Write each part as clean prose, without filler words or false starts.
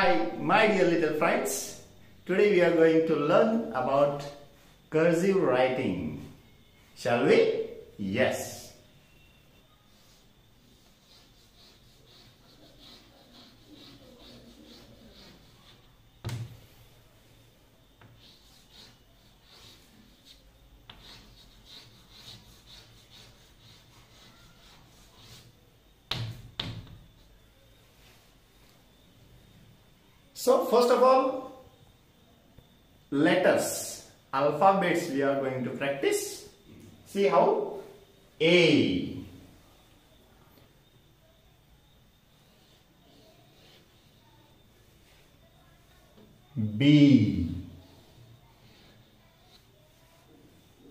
Hi, my dear little friends. Today we are going to learn about cursive writing. Shall we? Yes. So first of all, letters, alphabets we are going to practice. See how? A, B,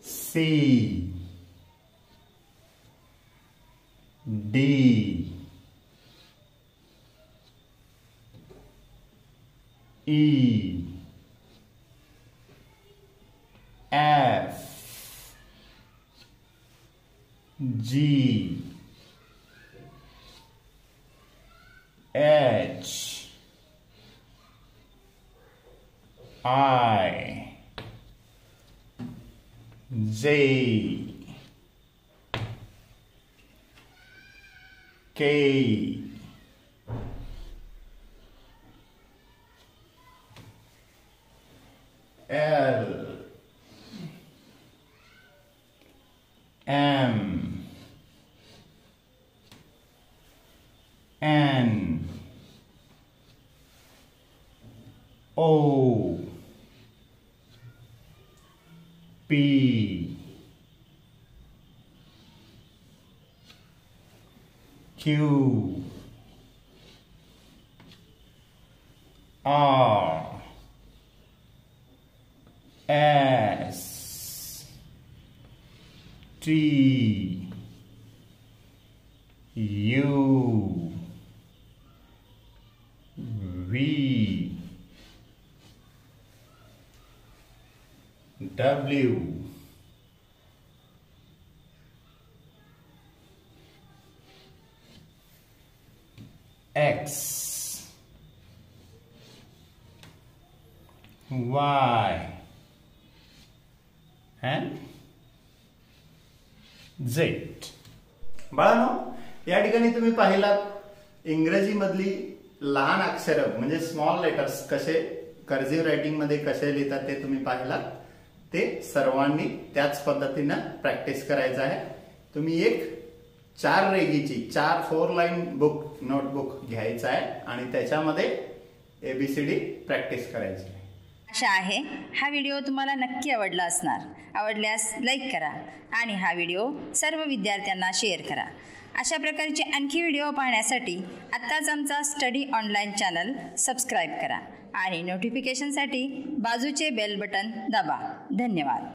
C, D, E, F, G, H, I, J, K, L, M, N, O, P, Q, R, S, T, U, V, W, X, Y and Z. बाळांनो, या ठिकाणी तुम्ही पाहिलात इंग्रजी मधली लहान अक्षर म्हणजे स्मॉल लेटर्स कसे कर्सिव्ह रायटिंग मध्ये कसे लिहितात ते तुम्ही पाहिलात. ते सर्वांनी त्याच पद्धतीने प्रॅक्टिस करायचं आहे. तुम्ही एक 4 रेघीची 4 लाईन बुक नोटबुक घ्यायचा आहे आणि त्याच्यामध्ये ABCD प्रॅक्टिस करायची आहे. आशा आहे हा व्हिडिओ तुम्हाला नक्की आवडला असणार. आवडल्यास लाईक करा आणि हा व्हिडिओ सर्व विद्यार्थ्यांना शेअर करा. अशा प्रकारचे आणखी व्हिडिओ पाहण्यासाठी आत्ताच आमचा स्टडी ऑनलाईन चॅनल सबस्क्राईब करा आणि नोटिफिकेशनसाठी बाजूचे बेल बटन दाबा. धन्यवाद.